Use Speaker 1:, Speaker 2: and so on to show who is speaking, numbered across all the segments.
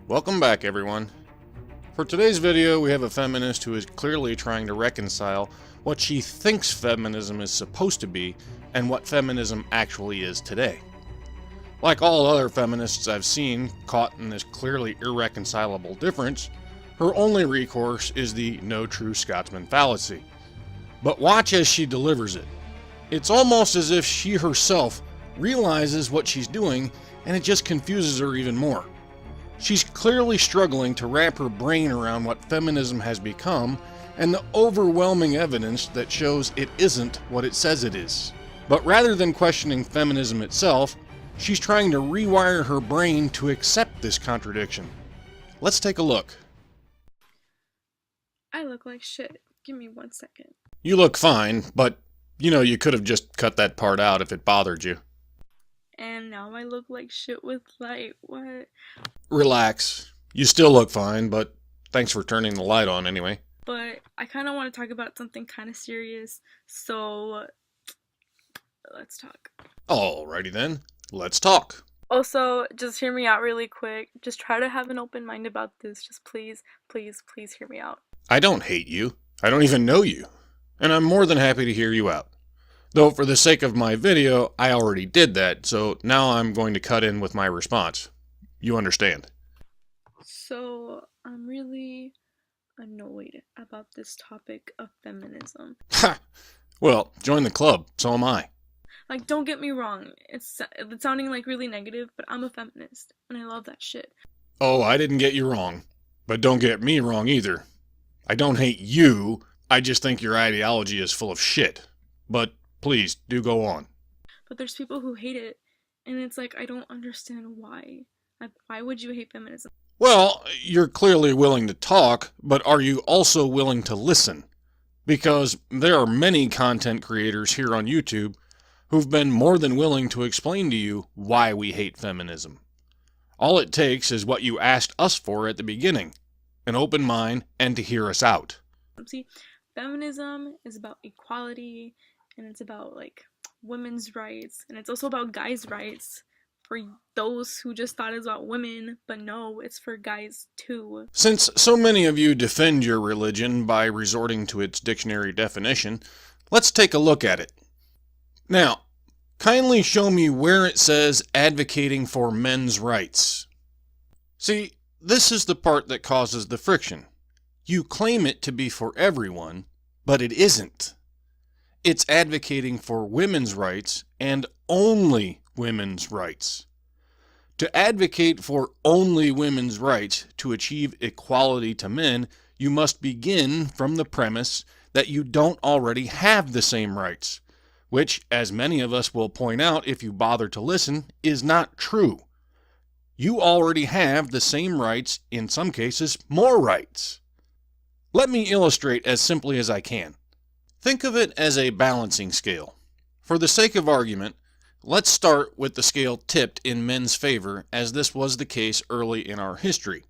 Speaker 1: Welcome back, everyone. For today's video, we have a feminist who is clearly trying to reconcile what she thinks feminism is supposed to be and what feminism actually is today. Like all other feminists I've seen caught in this clearly irreconcilable difference, her only recourse is the no true Scotsman fallacy. But watch as she delivers it. It's almost as if she herself realizes what she's doing, and it just confuses her even more. She's clearly struggling to wrap her brain around what feminism has become and the overwhelming evidence that shows it isn't what it says it is. But rather than questioning feminism itself, she's trying to rewire her brain to accept this contradiction. Let's take a look.
Speaker 2: I look like shit. Give me 1 second.
Speaker 1: You look fine, but you could have just cut that part out if it bothered you.
Speaker 2: And now I look like shit with light. What?
Speaker 1: Relax. You still look fine, but thanks for turning the light on anyway.
Speaker 2: But I kind of want to talk about something kind of serious, so let's talk.
Speaker 1: Alrighty then, let's talk.
Speaker 2: Also, just hear me out really quick. Just try to have an open mind about this. Just please, please, please hear me out.
Speaker 1: I don't hate you. I don't even know you. And I'm more than happy to hear you out. Though for the sake of my video, I already did that, so now I'm going to cut in with my response. You understand?
Speaker 2: So, I'm really annoyed about this topic of feminism.
Speaker 1: Ha! Well, join the club, so am I.
Speaker 2: Like, don't get me wrong, it's sounding like really negative, but I'm a feminist, and I love that shit.
Speaker 1: Oh, I didn't get you wrong. But don't get me wrong either. I don't hate you, I just think your ideology is full of shit. But please, do go on.
Speaker 2: But there's people who hate it, and it's like, I don't understand why. Like, why would you hate feminism?
Speaker 1: Well, you're clearly willing to talk, but are you also willing to listen? Because there are many content creators here on YouTube who've been more than willing to explain to you why we hate feminism. All it takes is what you asked us for at the beginning, an open mind and to hear us out.
Speaker 2: See, feminism is about equality, and it's about, like, women's rights, and it's also about guys' rights. For those who just thought it was about women, but no, it's for guys too.
Speaker 1: Since so many of you defend your religion by resorting to its dictionary definition, let's take a look at it. Now, kindly show me where it says advocating for men's rights. See, this is the part that causes the friction. You claim it to be for everyone, but it isn't. It's advocating for women's rights and only women's rights. To advocate for only women's rights to achieve equality to men, you must begin from the premise that you don't already have the same rights, which, as many of us will point out if you bother to listen, is not true. You already have the same rights, in some cases, more rights. Let me illustrate as simply as I can. Think of it as a balancing scale. For the sake of argument, let's start with the scale tipped in men's favor, as this was the case early in our history.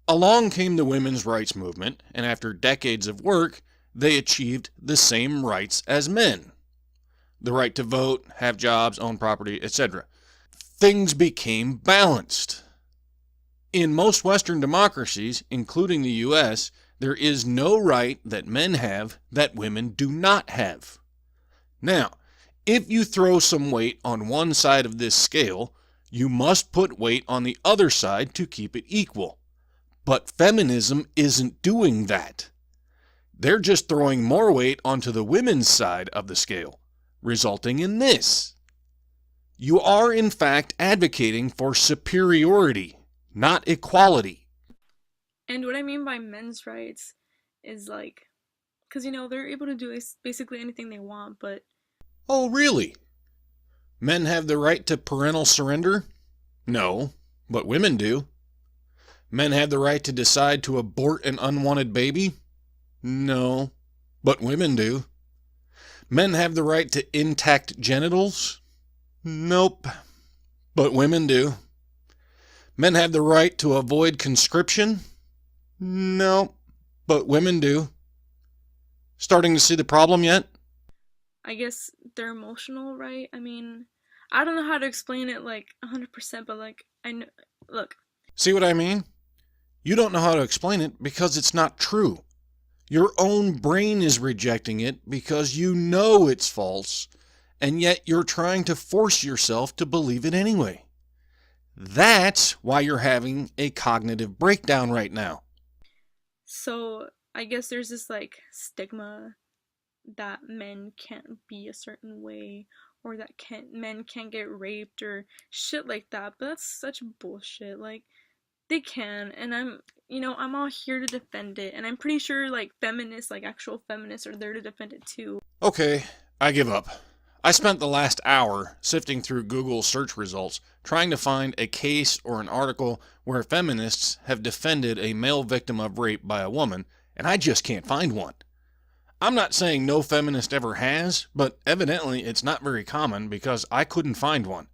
Speaker 1: Along came the women's rights movement, and after decades of work, they achieved the same rights as men. The right to vote, have jobs, own property, etc. Things became balanced. In most Western democracies, including the US, there is no right that men have that women do not have. Now, if you throw some weight on one side of this scale, you must put weight on the other side to keep it equal. But feminism isn't doing that. They're just throwing more weight onto the women's side of the scale, resulting in this. You are in fact advocating for superiority, not equality.
Speaker 2: And what I mean by men's rights is, like, because, they're able to do basically anything they want, but...
Speaker 1: Oh, really? Men have the right to parental surrender? No, but women do. Men have the right to decide to abort an unwanted baby? No, but women do. Men have the right to intact genitals? Nope, but women do. Men have the right to avoid conscription? No, but women do. Starting to see the problem yet?
Speaker 2: I guess their emotional right. I mean, I don't know how to explain it, like, 100%, but, like, I know, look.
Speaker 1: See what I mean? You don't know how to explain it because it's not true. Your own brain is rejecting it because you know it's false, and yet you're trying to force yourself to believe it anyway. That's why you're having a cognitive breakdown right now.
Speaker 2: So I guess there's this like stigma that men can't be a certain way, or that men can't get raped or shit like that. But that's such bullshit. Like, they can, and I'm all here to defend it, and I'm pretty sure like feminists, like actual feminists, are there to defend it too.
Speaker 1: Okay, I give up. I spent the last hour sifting through Google search results trying to find a case or an article where feminists have defended a male victim of rape by a woman, and I just can't find one. I'm not saying no feminist ever has, but evidently it's not very common because I couldn't find one.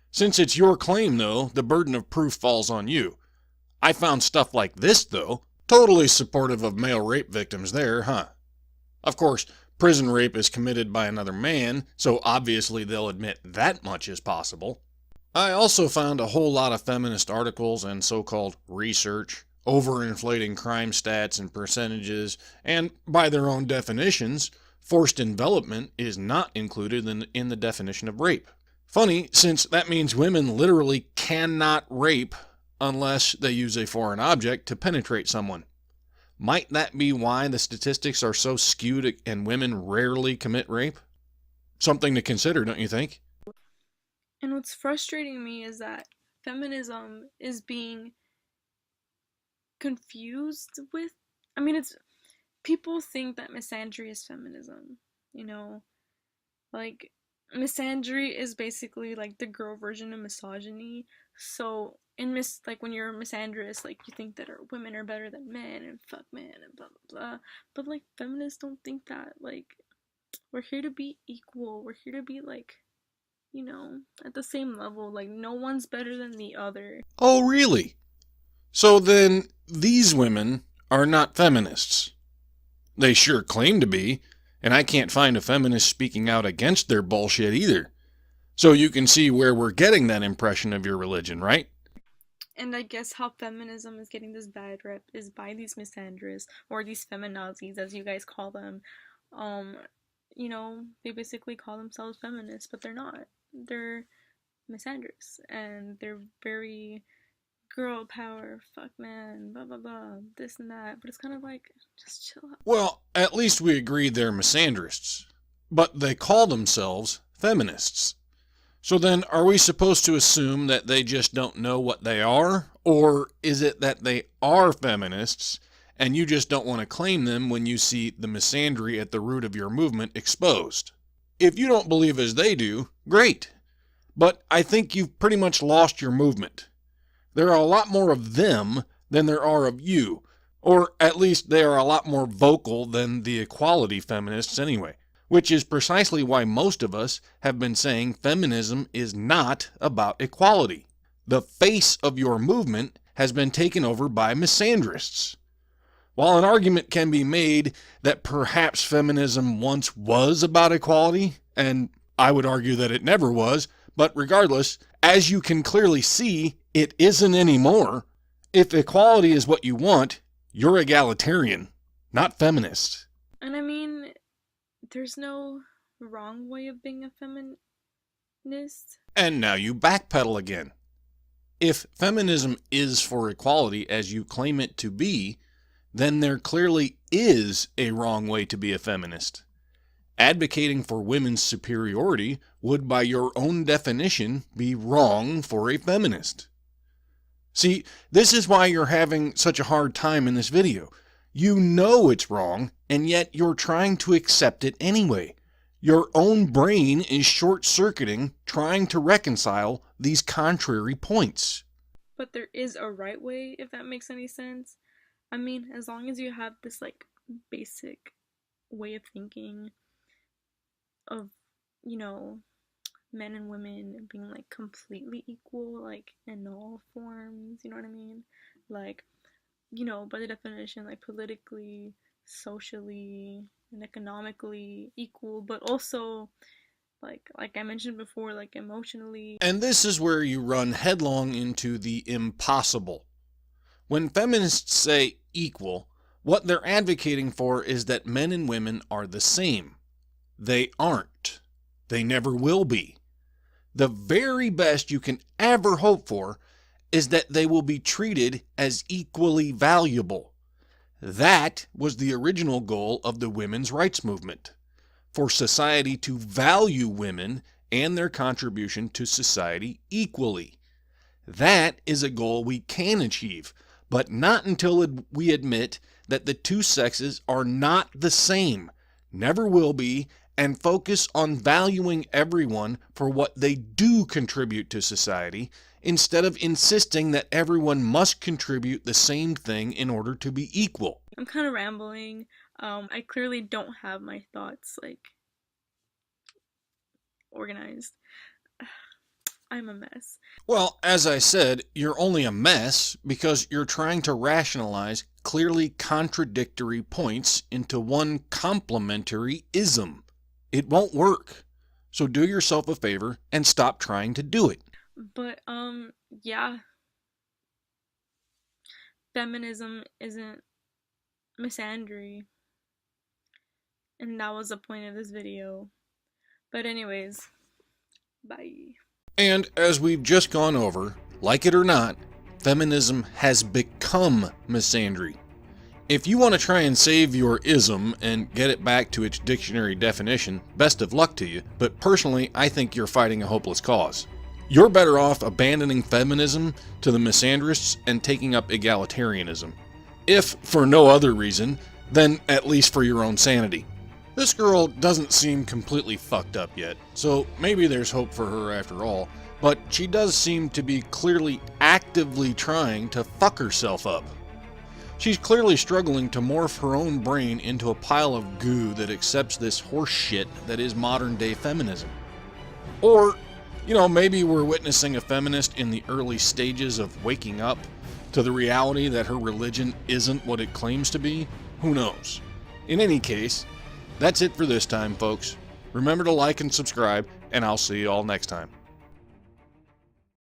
Speaker 1: Since it's your claim, though, the burden of proof falls on you. I found stuff like this, though. Totally supportive of male rape victims there, huh? Of course, prison rape is committed by another man, so obviously they'll admit that much is possible. I also found a whole lot of feminist articles and so-called research, overinflating crime stats and percentages, and by their own definitions, forced envelopment is not included in the definition of rape. Funny, since that means women literally cannot rape unless they use a foreign object to penetrate someone. Might that be why the statistics are so skewed and women rarely commit rape? Something to consider, don't you think?
Speaker 2: And what's frustrating me is that feminism is being confused with. I mean, it's people think that misandry is feminism. You know, like misandry is basically like the girl version of misogyny. So like when you're misandrous, like you think that women are better than men and fuck men and blah blah blah. But like feminists don't think that. Like, we're here to be equal. We're here to be like, at the same level. Like, no one's better than the other.
Speaker 1: Oh, really? So then, these women are not feminists. They sure claim to be, and I can't find a feminist speaking out against their bullshit either. So you can see where we're getting that impression of your religion, right?
Speaker 2: And I guess how feminism is getting this bad rep is by these misandrists, or these feminazis, as you guys call them. Um, they basically call themselves feminists, but they're not. They're misandrists, and they're very girl power, fuck man, blah blah blah, this and that. But it's kind of like, just chill out.
Speaker 1: Well, at least we agree they're misandrists. But they call themselves feminists. So then, are we supposed to assume that they just don't know what they are? Or is it that they are feminists and you just don't want to claim them when you see the misandry at the root of your movement exposed? If you don't believe as they do, great. But I think you've pretty much lost your movement. There are a lot more of them than there are of you. Or at least they are a lot more vocal than the equality feminists anyway. Which is precisely why most of us have been saying feminism is not about equality. The face of your movement has been taken over by misandrists. While an argument can be made that perhaps feminism once was about equality, and I would argue that it never was, but regardless, as you can clearly see, it isn't anymore. If equality is what you want, you're egalitarian, not feminist.
Speaker 2: And I mean, there's no wrong way of being a feminist.
Speaker 1: And now you backpedal again. If feminism is for equality as you claim it to be, then there clearly is a wrong way to be a feminist. Advocating for women's superiority would, by your own definition, be wrong for a feminist. See, this is why you're having such a hard time in this video. You know it's wrong, and yet you're trying to accept it anyway. Your own brain is short-circuiting, trying to reconcile these contrary points.
Speaker 2: But there is a right way, if that makes any sense. I mean, as long as you have this, like, basic way of thinking of, men and women being, like, completely equal, like, in all forms, you know what I mean? Like, by the definition, like, politically, socially, and economically equal, but also like I mentioned before, like emotionally.
Speaker 1: And this is where you run headlong into the impossible. When feminists say equal, what they're advocating for is that men and women are the same. They aren't. They never will be. The very best you can ever hope for is that they will be treated as equally valuable. That was the original goal of the women's rights movement, for society to value women and their contribution to society equally. That is a goal we can achieve, but not until we admit that the two sexes are not the same, never will be, and focus on valuing everyone for what they do contribute to society, instead of insisting that everyone must contribute the same thing in order to be equal.
Speaker 2: I'm kind of rambling. I clearly don't have my thoughts, like, organized. I'm a mess.
Speaker 1: Well, as I said, you're only a mess because you're trying to rationalize clearly contradictory points into one complementary ism. It won't work. So do yourself a favor and stop trying to do it.
Speaker 2: But, yeah. Feminism isn't misandry. And that was the point of this video. But anyways, bye.
Speaker 1: And as we've just gone over, like it or not, feminism has become misandry. If you want to try and save your ism and get it back to its dictionary definition, best of luck to you, but personally, I think you're fighting a hopeless cause. You're better off abandoning feminism to the misandrists and taking up egalitarianism. If for no other reason, then at least for your own sanity. This girl doesn't seem completely fucked up yet, so maybe there's hope for her after all, but she does seem to be clearly actively trying to fuck herself up. She's clearly struggling to morph her own brain into a pile of goo that accepts this horse shit that is modern day feminism. Or, maybe we're witnessing a feminist in the early stages of waking up to the reality that her religion isn't what it claims to be. Who knows? In any case, that's it for this time, folks. Remember to like and subscribe, and I'll see you all next time.